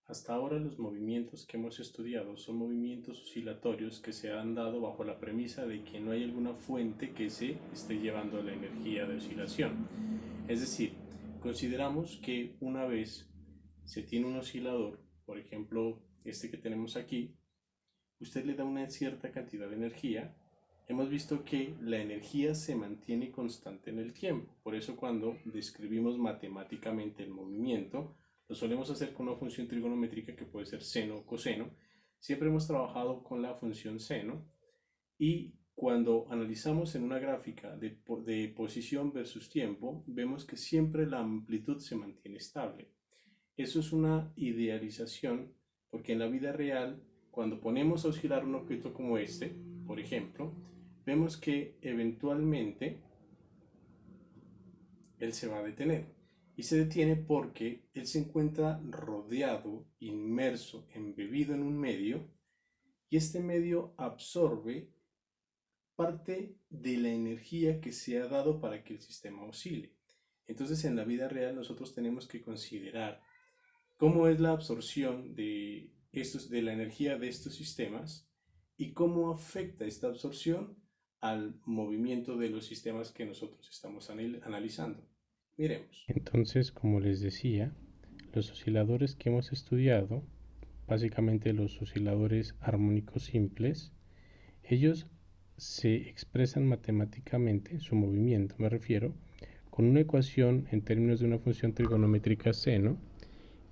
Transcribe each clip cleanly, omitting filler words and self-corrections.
Hasta ahora los movimientos que hemos estudiado son movimientos oscilatorios que se han dado bajo la premisa de que no hay alguna fuente que se esté llevando la energía de oscilación. Es decir, consideramos que una vez se tiene un oscilador, por ejemplo este que tenemos aquí, usted le da una cierta cantidad de energía. Hemos visto que la energía se mantiene constante en el tiempo. Por eso cuando describimos matemáticamente el movimiento, lo solemos hacer con una función trigonométrica que puede ser seno o coseno. Siempre hemos trabajado con la función seno y cuando analizamos en una gráfica de posición versus tiempo, vemos que siempre la amplitud se mantiene estable. Eso es una idealización porque en la vida real, cuando ponemos a oscilar un objeto como este, por ejemplo, vemos que eventualmente él se va a detener. Y se detiene porque él se encuentra rodeado, inmerso, embebido en un medio, y este medio absorbe parte de la energía que se ha dado para que el sistema oscile. Entonces, en la vida real nosotros tenemos que considerar cómo es la absorción de la energía de estos sistemas y cómo afecta esta absorción al movimiento de los sistemas que nosotros estamos analizando. Miremos. Entonces, como les decía, los osciladores que hemos estudiado, básicamente los osciladores armónicos simples, ellos se expresan matemáticamente, su movimiento me refiero, con una ecuación en términos de una función trigonométrica seno,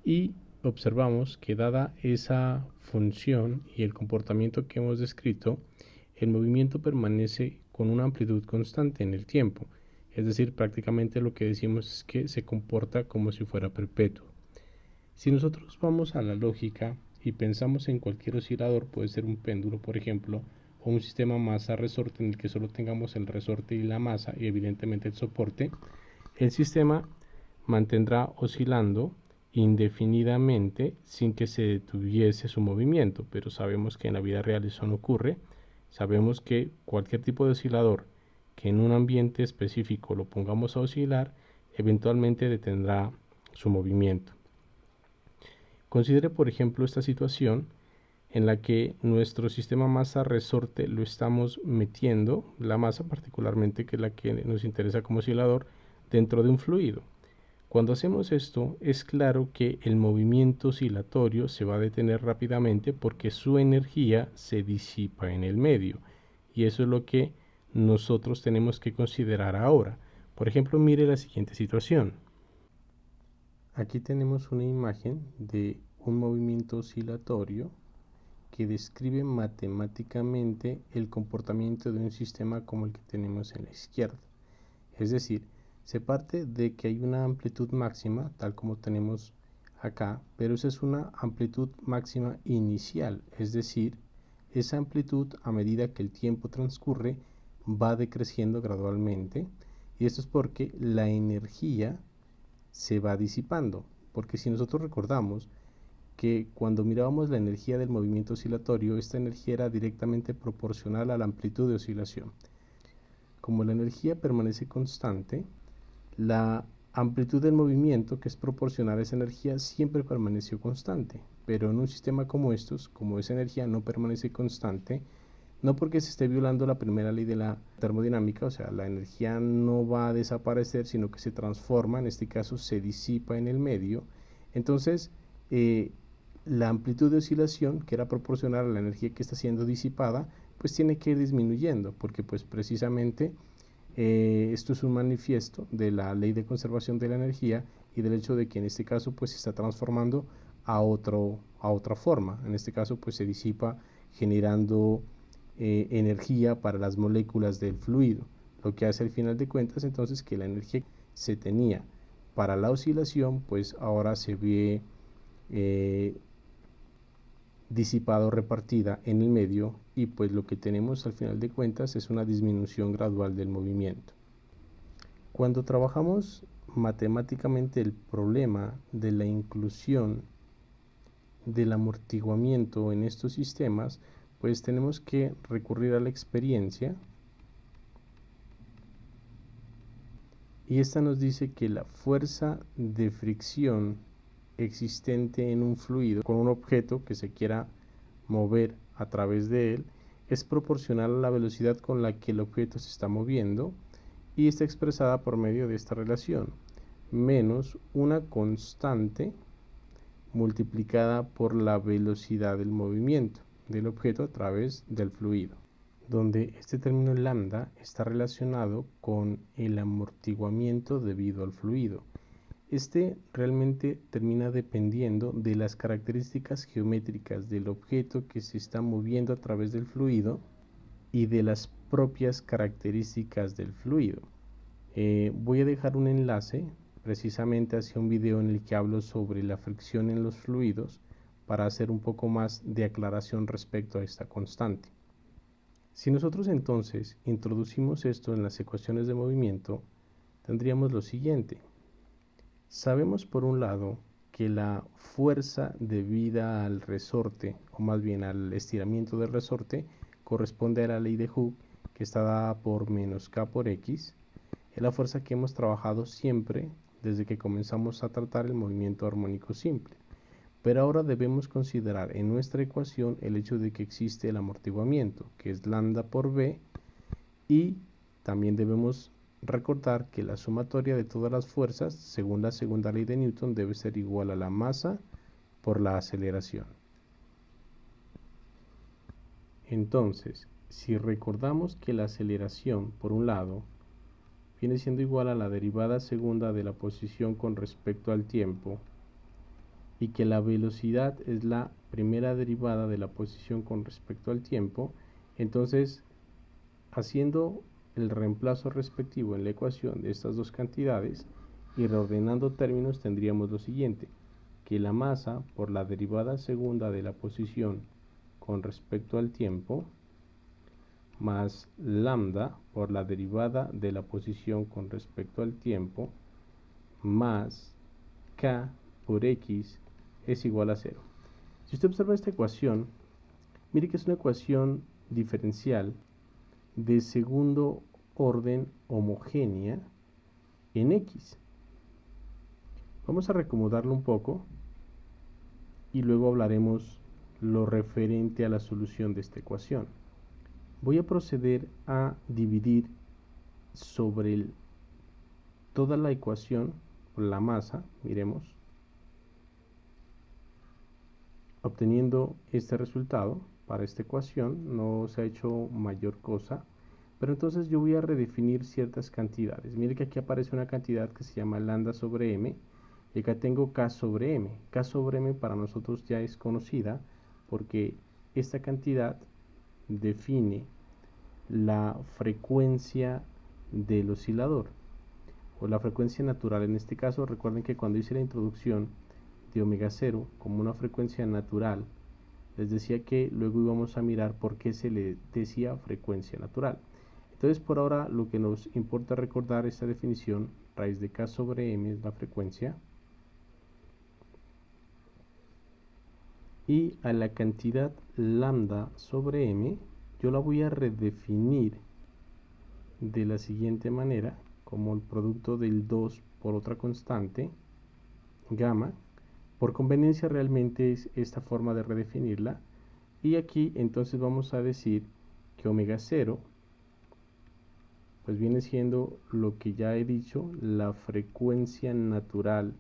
y observamos que dada esa función y el comportamiento que hemos descrito, el movimiento permanece con una amplitud constante en el tiempo. Es decir, prácticamente lo que decimos es que se comporta como si fuera perpetuo. Si nosotros vamos a la lógica y pensamos en cualquier oscilador, puede ser un péndulo, por ejemplo, o un sistema masa-resorte en el que solo tengamos el resorte y la masa y evidentemente el soporte, el sistema mantendrá oscilando indefinidamente sin que se detuviese su movimiento, pero sabemos que en la vida real eso no ocurre. Sabemos que cualquier tipo de oscilador que en un ambiente específico lo pongamos a oscilar, eventualmente detendrá su movimiento. Considere, por ejemplo, esta situación en la que nuestro sistema masa-resorte lo estamos metiendo, la masa particularmente, que es la que nos interesa como oscilador, dentro de un fluido. Cuando hacemos esto, es claro que el movimiento oscilatorio se va a detener rápidamente porque su energía se disipa en el medio. Y eso es lo que nosotros tenemos que considerar ahora. Por ejemplo, mire la siguiente situación. Aquí tenemos una imagen de un movimiento oscilatorio que describe matemáticamente el comportamiento de un sistema como el que tenemos en la izquierda. Es decir, se parte de que hay una amplitud máxima, tal como tenemos acá, pero esa es una amplitud máxima inicial, es decir, esa amplitud a medida que el tiempo transcurre va decreciendo gradualmente, y esto es porque la energía se va disipando, porque si nosotros recordamos que cuando mirábamos la energía del movimiento oscilatorio, esta energía era directamente proporcional a la amplitud de oscilación. Como la energía permanece constante, la amplitud del movimiento, que es proporcional a esa energía, siempre permaneció constante. Pero en un sistema como estos, como esa energía no permanece constante, no porque se esté violando la primera ley de la termodinámica, o sea, la energía no va a desaparecer, sino que se transforma, en este caso se disipa en el medio. Entonces, la amplitud de oscilación, que era proporcional a la energía que está siendo disipada, pues tiene que ir disminuyendo, porque pues precisamente esto es un manifiesto de la ley de conservación de la energía y del hecho de que en este caso pues se está transformando a otra forma. En este caso pues se disipa generando energía para las moléculas del fluido, lo que hace al final de cuentas entonces que la energía que se tenía para la oscilación pues ahora se ve disipado, repartida en el medio, y pues lo que tenemos al final de cuentas es una disminución gradual del movimiento. Cuando trabajamos matemáticamente el problema de la inclusión del amortiguamiento en estos sistemas, pues tenemos que recurrir a la experiencia, y esta nos dice que la fuerza de fricción existente en un fluido con un objeto que se quiera mover a través de él es proporcional a la velocidad con la que el objeto se está moviendo y está expresada por medio de esta relación, menos una constante multiplicada por la velocidad del movimiento del objeto a través del fluido, donde este término lambda está relacionado con el amortiguamiento debido al fluido. Este realmente termina dependiendo de las características geométricas del objeto que se está moviendo a través del fluido y de las propias características del fluido. Voy a dejar un enlace precisamente hacia un video en el que hablo sobre la fricción en los fluidos para hacer un poco más de aclaración respecto a esta constante. Si nosotros entonces introducimos esto en las ecuaciones de movimiento, tendríamos lo siguiente. Sabemos por un lado que la fuerza debida al resorte, o más bien al estiramiento del resorte, corresponde a la ley de Hooke, que está dada por menos K por X. Es la fuerza que hemos trabajado siempre desde que comenzamos a tratar el movimiento armónico simple. Pero ahora debemos considerar en nuestra ecuación el hecho de que existe el amortiguamiento, que es lambda por B, y también debemos recordar que la sumatoria de todas las fuerzas, según la segunda ley de Newton, debe ser igual a la masa por la aceleración. Entonces, si recordamos que la aceleración, por un lado, viene siendo igual a la derivada segunda de la posición con respecto al tiempo, y que la velocidad es la primera derivada de la posición con respecto al tiempo, entonces, haciendo el reemplazo respectivo en la ecuación de estas dos cantidades y reordenando términos, tendríamos lo siguiente, que la masa por la derivada segunda de la posición con respecto al tiempo más lambda por la derivada de la posición con respecto al tiempo más K por X es igual a 0. Si usted observa esta ecuación, mire que es una ecuación diferencial de segundo orden homogénea en X. Vamos a reacomodarlo un poco y luego hablaremos lo referente a la solución de esta ecuación. Voy a proceder a dividir sobre toda la ecuación la masa, miremos, obteniendo este resultado. Para esta ecuación no se ha hecho mayor cosa, pero entonces yo voy a redefinir ciertas cantidades. Mire que aquí aparece una cantidad que se llama lambda sobre m, y acá tengo k sobre m. K sobre m para nosotros ya es conocida porque esta cantidad define la frecuencia del oscilador, o la frecuencia natural. En este caso, recuerden que cuando hice la introducción de omega 0 como una frecuencia natural, les decía que luego íbamos a mirar por qué se le decía frecuencia natural. Entonces, por ahora lo que nos importa recordar esta definición: raíz de k sobre m es la frecuencia, y a la cantidad lambda sobre m yo la voy a redefinir de la siguiente manera, como el producto del 2 por otra constante, gamma. Por conveniencia realmente es esta forma de redefinirla, y aquí entonces vamos a decir que omega 0 pues viene siendo lo que ya he dicho, la frecuencia natural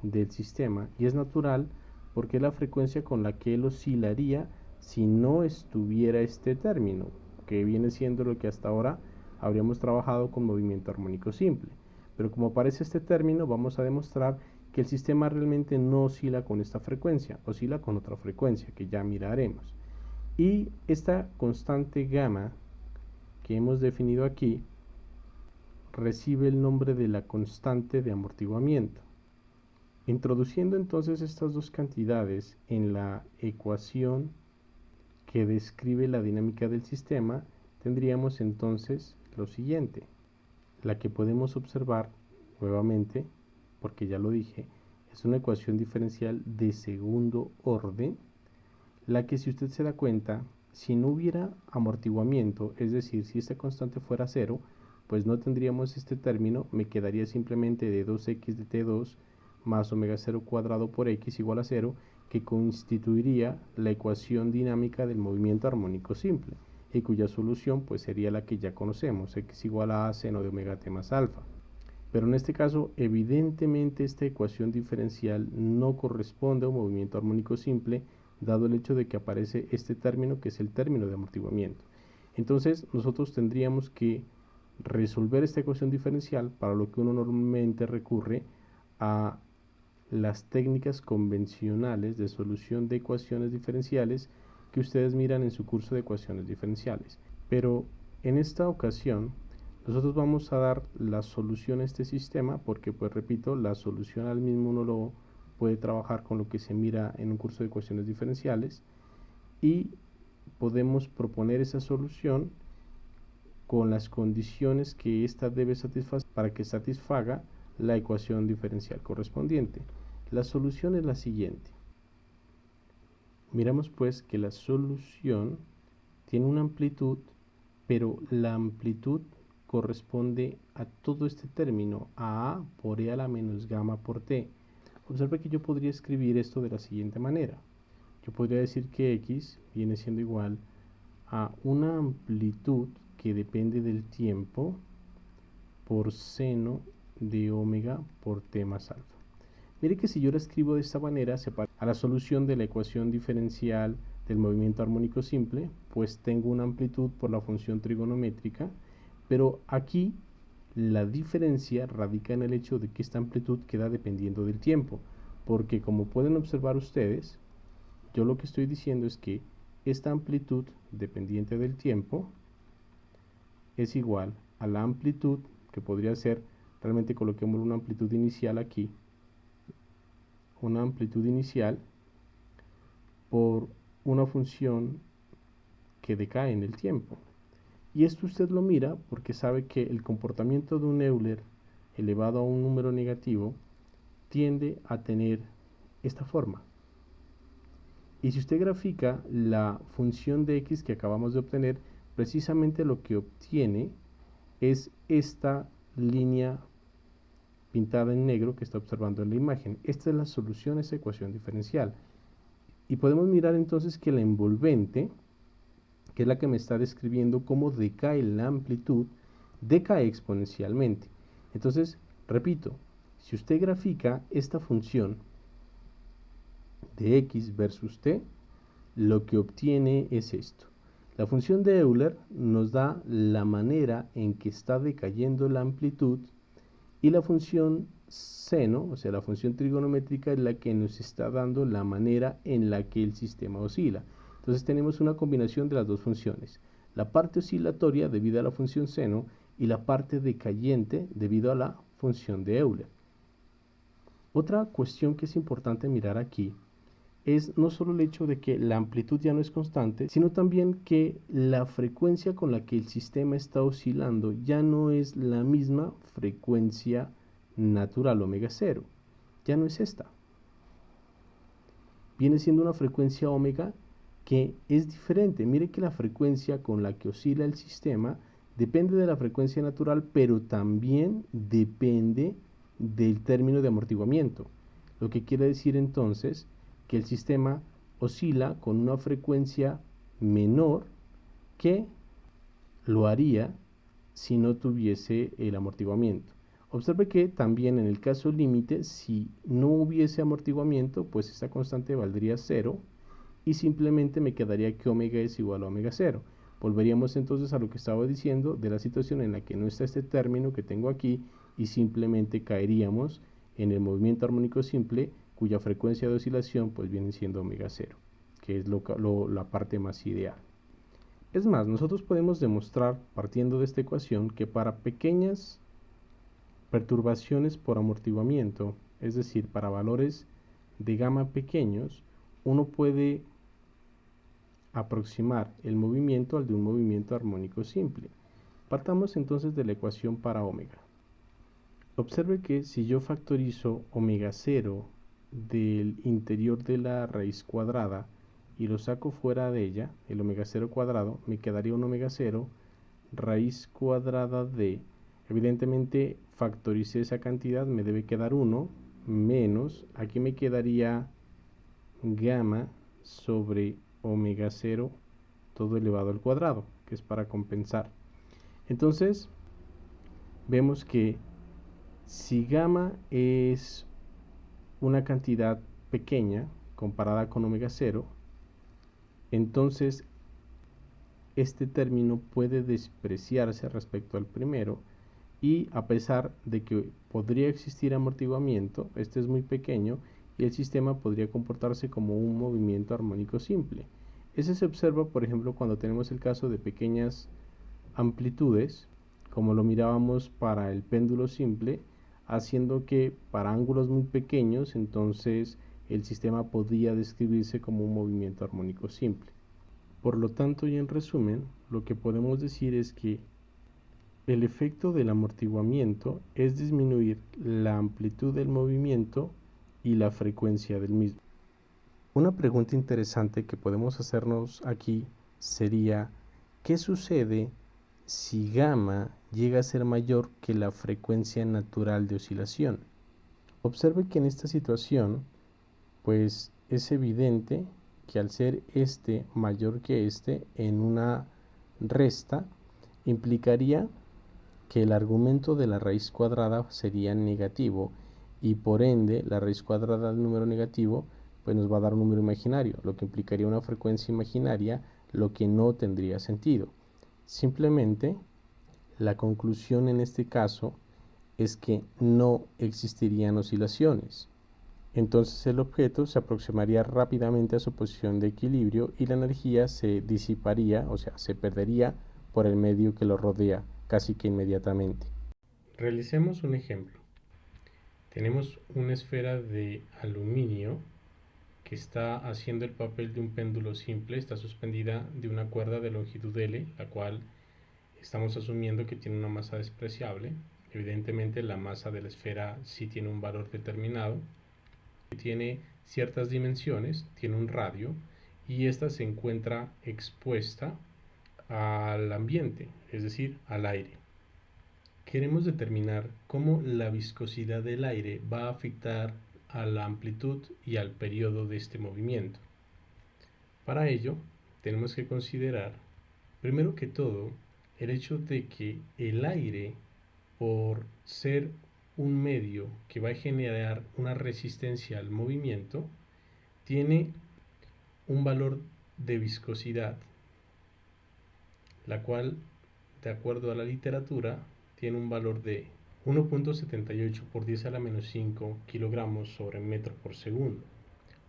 del sistema, y es natural porque es la frecuencia con la que él oscilaría si no estuviera este término, que viene siendo lo que hasta ahora habríamos trabajado con movimiento armónico simple. Pero como aparece este término, vamos a demostrar que el sistema realmente no oscila con esta frecuencia, oscila con otra frecuencia que ya miraremos. Y esta constante gamma que hemos definido aquí recibe el nombre de la constante de amortiguamiento. Introduciendo entonces estas dos cantidades en la ecuación que describe la dinámica del sistema, tendríamos entonces lo siguiente, la que podemos observar nuevamente, porque ya lo dije, es una ecuación diferencial de segundo orden, la que, si usted se da cuenta, si no hubiera amortiguamiento, es decir, si esta constante fuera 0, pues no tendríamos este término, me quedaría simplemente de 2x de t2 más omega 0 cuadrado por x igual a 0, que constituiría la ecuación dinámica del movimiento armónico simple, y cuya solución pues sería la que ya conocemos, x igual a seno de omega t más alfa. Pero en este caso, evidentemente esta ecuación diferencial no corresponde a un movimiento armónico simple, dado el hecho de que aparece este término, que es el término de amortiguamiento. Entonces, nosotros tendríamos que resolver esta ecuación diferencial, para lo que uno normalmente recurre a las técnicas convencionales de solución de ecuaciones diferenciales que ustedes miran en su curso de ecuaciones diferenciales. Pero en esta ocasión nosotros vamos a dar la solución a este sistema, porque pues repito, la solución al mismo uno lo puede trabajar con lo que se mira en un curso de ecuaciones diferenciales, y podemos proponer esa solución con las condiciones que ésta debe satisfacer para que satisfaga la ecuación diferencial correspondiente. La solución es la siguiente. Miramos pues que la solución tiene una amplitud, pero la amplitud corresponde a todo este término, a por e a la menos gamma por t. Observe que yo podría escribir esto de la siguiente manera. Yo podría decir que x viene siendo igual a una amplitud que depende del tiempo por seno de omega por t más alfa. Mire que si yo la escribo de esta manera, a la solución de la ecuación diferencial del movimiento armónico simple, pues tengo una amplitud por la función trigonométrica, pero aquí la diferencia radica en el hecho de que esta amplitud queda dependiendo del tiempo, porque como pueden observar ustedes, yo lo que estoy diciendo es que esta amplitud dependiente del tiempo es igual a la amplitud, que podría ser, realmente coloquemos una amplitud inicial aquí, una amplitud inicial por una función que decae en el tiempo. Y esto usted lo mira porque sabe que el comportamiento de un Euler elevado a un número negativo tiende a tener esta forma. Y si usted grafica la función de x que acabamos de obtener, precisamente lo que obtiene es esta línea pintada en negro que está observando en la imagen. Esta es la solución a esa ecuación diferencial. Y podemos mirar entonces que la envolvente, que es la que me está describiendo cómo decae la amplitud, decae exponencialmente. Entonces, repito, si usted grafica esta función de x versus t, lo que obtiene es esto. La función de Euler nos da la manera en que está decayendo la amplitud, y la función seno, o sea, la función trigonométrica, es la que nos está dando la manera en la que el sistema oscila. Entonces tenemos una combinación de las dos funciones, la parte oscilatoria debido a la función seno y la parte decayente debido a la función de Euler. Otra cuestión que es importante mirar aquí es no solo el hecho de que la amplitud ya no es constante, sino también que la frecuencia con la que el sistema está oscilando ya no es la misma frecuencia natural omega 0, ya no es esta. Viene siendo una frecuencia omega que es diferente. Mire que la frecuencia con la que oscila el sistema depende de la frecuencia natural, pero también depende del término de amortiguamiento. Lo que quiere decir entonces que el sistema oscila con una frecuencia menor que lo haría si no tuviese el amortiguamiento. Observe que también en el caso límite, si no hubiese amortiguamiento, pues esta constante valdría 0 y simplemente me quedaría que omega es igual a omega 0. Volveríamos entonces a lo que estaba diciendo de la situación en la que no está este término que tengo aquí, y simplemente caeríamos en el movimiento armónico simple, cuya frecuencia de oscilación pues viene siendo omega 0, que es la parte más ideal. Es más, nosotros podemos demostrar, partiendo de esta ecuación, que para pequeñas perturbaciones por amortiguamiento, es decir, para valores de gamma pequeños, uno puede aproximar el movimiento al de un movimiento armónico simple. Partamos entonces de la ecuación para omega. Observe que si yo factorizo omega 0 del interior de la raíz cuadrada y lo saco fuera de ella, el omega 0 cuadrado, me quedaría un omega 0 raíz cuadrada de, evidentemente factoricé esa cantidad, me debe quedar 1, menos, aquí me quedaría gamma sobre omega 0 todo elevado al cuadrado, que es para compensar. Entonces, vemos que si gamma es una cantidad pequeña comparada con omega 0, entonces este término puede despreciarse respecto al primero, y a pesar de que podría existir amortiguamiento, este es muy pequeño y el sistema podría comportarse como un movimiento armónico simple. Ese se observa, por ejemplo, cuando tenemos el caso de pequeñas amplitudes, como lo mirábamos para el péndulo simple, haciendo que para ángulos muy pequeños, entonces el sistema podía describirse como un movimiento armónico simple. Por lo tanto, y en resumen, lo que podemos decir es que el efecto del amortiguamiento es disminuir la amplitud del movimiento y la frecuencia del mismo. Una pregunta interesante que podemos hacernos aquí sería: ¿qué sucede si gamma llega a ser mayor que la frecuencia natural de oscilación? Observe que en esta situación, pues es evidente que al ser este mayor que este en una resta, implicaría que el argumento de la raíz cuadrada sería negativo, y por ende la raíz cuadrada del número negativo pues nos va a dar un número imaginario, lo que implicaría una frecuencia imaginaria, lo que no tendría sentido. Simplemente la conclusión en este caso es que no existirían oscilaciones. Entonces el objeto se aproximaría rápidamente a su posición de equilibrio y la energía se disiparía, o sea, se perdería por el medio que lo rodea casi que inmediatamente. Realicemos un ejemplo. Tenemos una esfera de aluminio que está haciendo el papel de un péndulo simple, está suspendida de una cuerda de longitud L, la cual estamos asumiendo que tiene una masa despreciable. Evidentemente la masa de la esfera sí tiene un valor determinado, tiene ciertas dimensiones, tiene un radio, y esta se encuentra expuesta al ambiente, es decir, al aire. Queremos determinar cómo la viscosidad del aire va a afectar a la amplitud y al periodo de este movimiento. Para ello, tenemos que considerar, primero que todo, el hecho de que el aire, por ser un medio que va a generar una resistencia al movimiento, tiene un valor de viscosidad, la cual, de acuerdo a la literatura, tiene un valor de 1.78 por 10 a la menos 5 kilogramos sobre metro por segundo.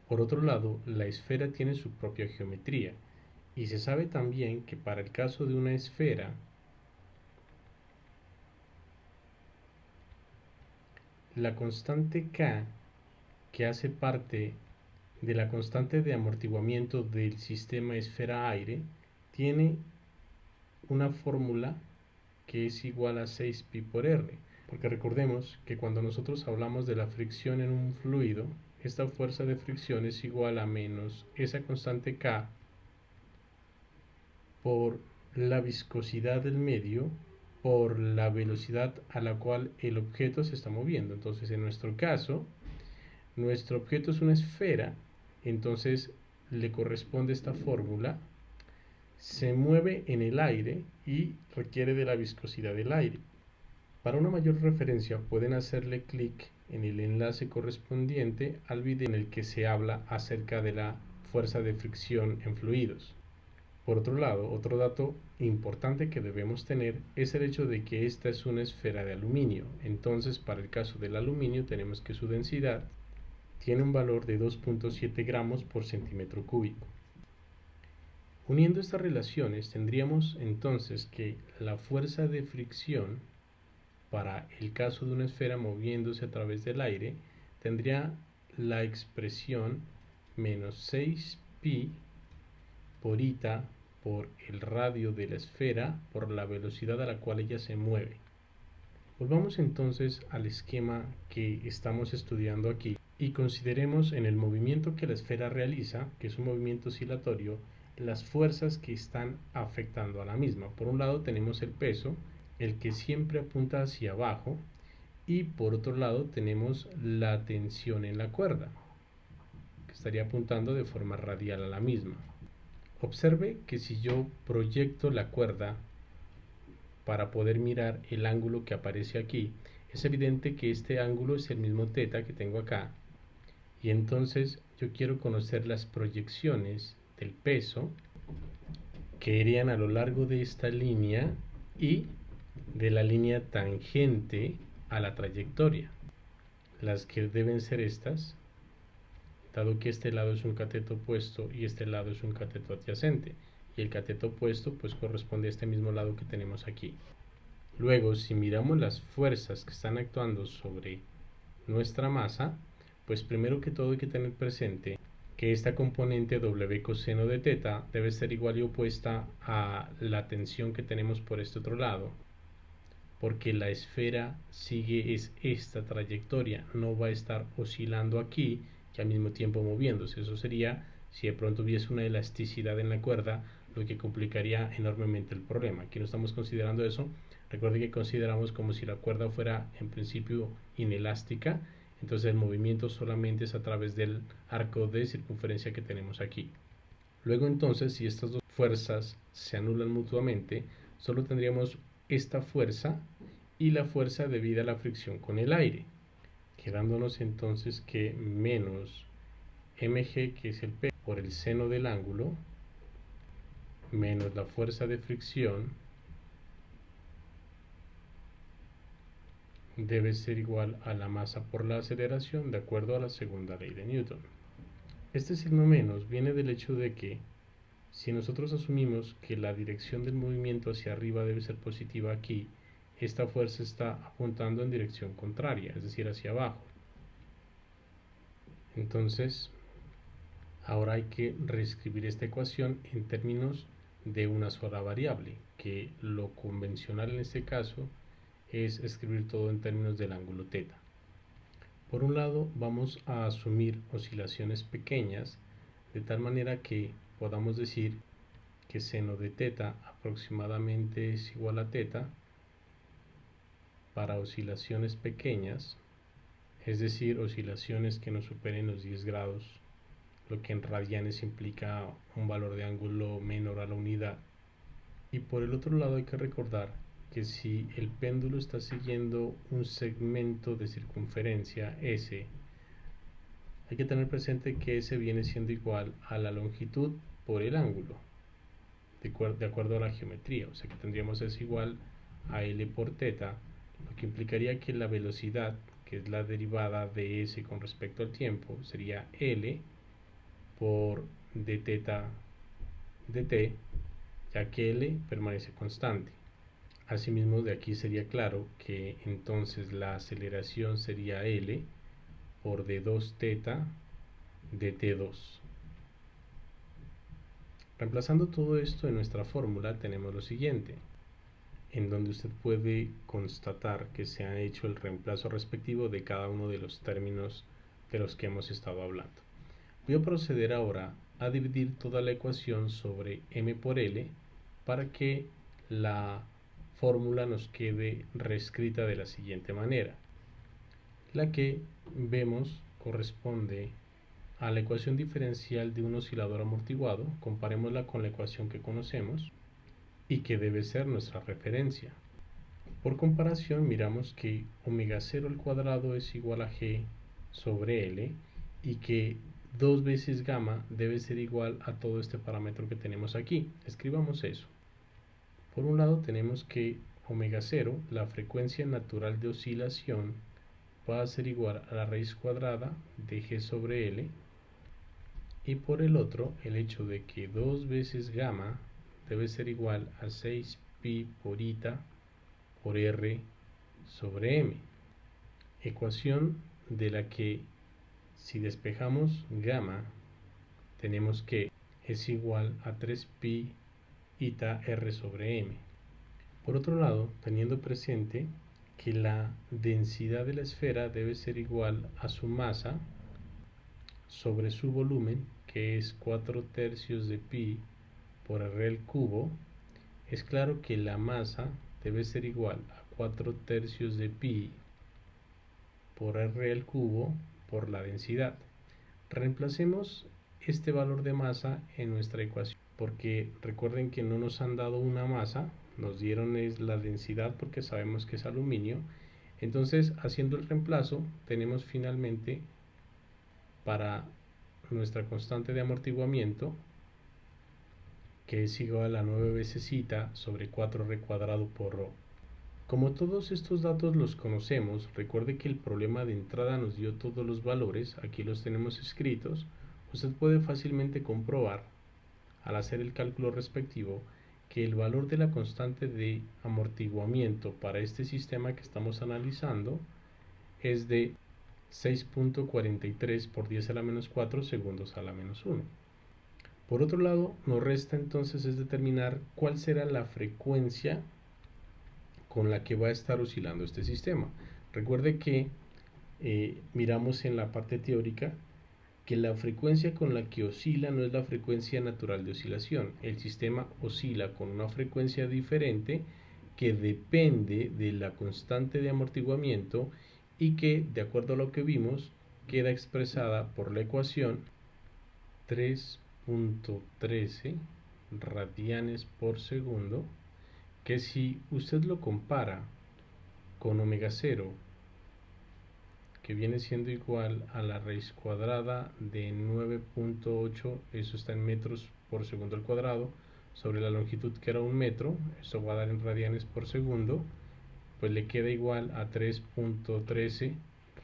Por otro lado, la esfera tiene su propia geometría, y se sabe también que para el caso de una esfera, la constante K, que hace parte de la constante de amortiguamiento del sistema esfera-aire, tiene una fórmula que es igual a 6pi por r, porque recordemos que cuando nosotros hablamos de la fricción en un fluido, esta fuerza de fricción es igual a menos esa constante K por la viscosidad del medio por la velocidad a la cual el objeto se está moviendo. Entonces, en nuestro caso, nuestro objeto es una esfera, entonces le corresponde esta fórmula: se mueve en el aire y requiere de la viscosidad del aire. Para una mayor referencia pueden hacerle clic en el enlace correspondiente al video en el que se habla acerca de la fuerza de fricción en fluidos. Por otro lado, otro dato importante que debemos tener es el hecho de que esta es una esfera de aluminio. Entonces, para el caso del aluminio tenemos que su densidad tiene un valor de 2.7 gramos por centímetro cúbico. Uniendo estas relaciones, tendríamos entonces que la fuerza de fricción para el caso de una esfera moviéndose a través del aire tendría la expresión menos 6pi por eta por el radio de la esfera por la velocidad a la cual ella se mueve. Volvamos entonces al esquema que estamos estudiando aquí y consideremos en el movimiento que la esfera realiza, que es un movimiento oscilatorio, las fuerzas que están afectando a la misma. Por un lado tenemos el peso, el que siempre apunta hacia abajo, y por otro lado tenemos la tensión en la cuerda, que estaría apuntando de forma radial a la misma. Observe que si yo proyecto la cuerda para poder mirar el ángulo que aparece aquí, es evidente que este ángulo es el mismo θ que tengo acá, y entonces yo quiero conocer las proyecciones del peso que irían a lo largo de esta línea y de la línea tangente a la trayectoria. Las que deben ser estas, dado que este lado es un cateto opuesto y este lado es un cateto adyacente, y el cateto opuesto pues corresponde a este mismo lado que tenemos aquí. Luego, si miramos las fuerzas que están actuando sobre nuestra masa, pues primero que todo hay que tener presente que esta componente W coseno de θ debe ser igual y opuesta a la tensión que tenemos por este otro lado, porque la esfera sigue esta trayectoria, no va a estar oscilando aquí y al mismo tiempo moviéndose. Eso sería, si de pronto hubiese una elasticidad en la cuerda, lo que complicaría enormemente el problema. Aquí no estamos considerando eso. Recuerde que consideramos como si la cuerda fuera en principio inelástica, entonces el movimiento solamente es a través del arco de circunferencia que tenemos aquí. Luego entonces, si estas dos fuerzas se anulan mutuamente, solo tendríamos esta fuerza y la fuerza debida a la fricción con el aire, quedándonos entonces que menos mg, que es el peso por el seno del ángulo, menos la fuerza de fricción, debe ser igual a la masa por la aceleración de acuerdo a la segunda ley de Newton. Este signo menos viene del hecho de que si nosotros asumimos que la dirección del movimiento hacia arriba debe ser positiva aquí, esta fuerza está apuntando en dirección contraria, es decir, hacia abajo. Entonces, ahora hay que reescribir esta ecuación en términos de una sola variable, que lo convencional en este caso es escribir todo en términos del ángulo θ. Por un lado, vamos a asumir oscilaciones pequeñas, de tal manera que podamos decir que seno de θ aproximadamente es igual a θ para oscilaciones pequeñas, es decir, oscilaciones que no superen los 10 grados, lo que en radianes implica un valor de ángulo menor a la unidad. Y por el otro lado hay que recordar que si el péndulo está siguiendo un segmento de circunferencia S, hay que tener presente que S viene siendo igual a la longitud por el ángulo, de acuerdo a la geometría, o sea que tendríamos S igual a L por θ, lo que implicaría que la velocidad, que es la derivada de S con respecto al tiempo, sería L por dθ dt, ya que L permanece constante. Asimismo, de aquí sería claro que entonces la aceleración sería L por d2θ dt2. Reemplazando todo esto en nuestra fórmula tenemos lo siguiente, en donde usted puede constatar que se ha hecho el reemplazo respectivo de cada uno de los términos de los que hemos estado hablando. Voy a proceder ahora a dividir toda la ecuación sobre m por L para que la fórmula nos quede reescrita de la siguiente manera. La que vemos corresponde a la ecuación diferencial de un oscilador amortiguado. Comparémosla con la ecuación que conocemos y que debe ser nuestra referencia. Por comparación, miramos que omega 0 al cuadrado es igual a g sobre L y que 2 veces gamma debe ser igual a todo este parámetro que tenemos aquí. Escribamos eso. Por un lado tenemos que omega 0, la frecuencia natural de oscilación, va a ser igual a la raíz cuadrada de g sobre L, y por el otro el hecho de que 2 veces gamma debe ser igual a 6pi por eta por r sobre m, ecuación de la que si despejamos gamma tenemos que es igual a 3pi eta r sobre m. Por otro lado, teniendo presente que la densidad de la esfera debe ser igual a su masa sobre su volumen, que es 4/3 de pi por r al cubo, es claro que la masa debe ser igual a 4/3 de pi por R al cubo por la densidad. Reemplacemos este valor de masa en nuestra ecuación, porque recuerden que no nos han dado una masa, nos dieron es la densidad porque sabemos que es aluminio. Entonces, haciendo el reemplazo, tenemos finalmente para nuestra constante de amortiguamiento, que es igual a 9 veces zeta sobre 4r cuadrado por rho. Como todos estos datos los conocemos, recuerde que el problema de entrada nos dio todos los valores, aquí los tenemos escritos. Usted puede fácilmente comprobar, al hacer el cálculo respectivo, que el valor de la constante de amortiguamiento para este sistema que estamos analizando es de 6.43 por 10 a la menos 4 segundos a la menos 1. Por otro lado, nos resta entonces es determinar cuál será la frecuencia con la que va a estar oscilando este sistema. Recuerde que miramos en la parte teórica que la frecuencia con la que oscila no es la frecuencia natural de oscilación. El sistema oscila con una frecuencia diferente que depende de la constante de amortiguamiento y que, de acuerdo a lo que vimos, queda expresada por la ecuación 3.13 radianes por segundo, que si usted lo compara con omega 0, que viene siendo igual a la raíz cuadrada de 9.8, eso está en metros por segundo al cuadrado, sobre la longitud que era 1 metro, eso va a dar en radianes por segundo, pues le queda igual a 3.13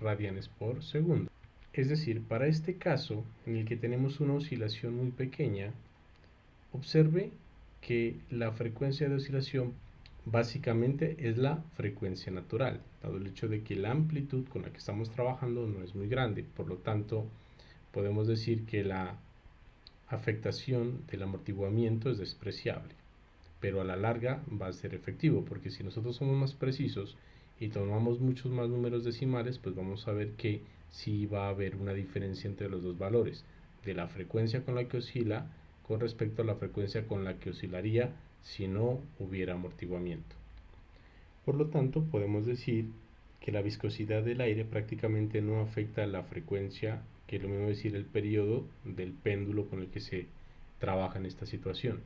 radianes por segundo. Es decir, para este caso, en el que tenemos una oscilación muy pequeña, observe que la frecuencia de oscilación básicamente es la frecuencia natural, dado el hecho de que la amplitud con la que estamos trabajando no es muy grande. Por lo tanto, podemos decir que la afectación del amortiguamiento es despreciable, pero a la larga va a ser efectivo, porque si nosotros somos más precisos y tomamos muchos más números decimales, pues vamos a ver que sí va a haber una diferencia entre los dos valores, de la frecuencia con la que oscila con respecto a la frecuencia con la que oscilaría si no hubiera amortiguamiento. Por lo tanto, podemos decir que la viscosidad del aire prácticamente no afecta a la frecuencia, que es lo mismo decir el periodo del péndulo con el que se trabaja en esta situación.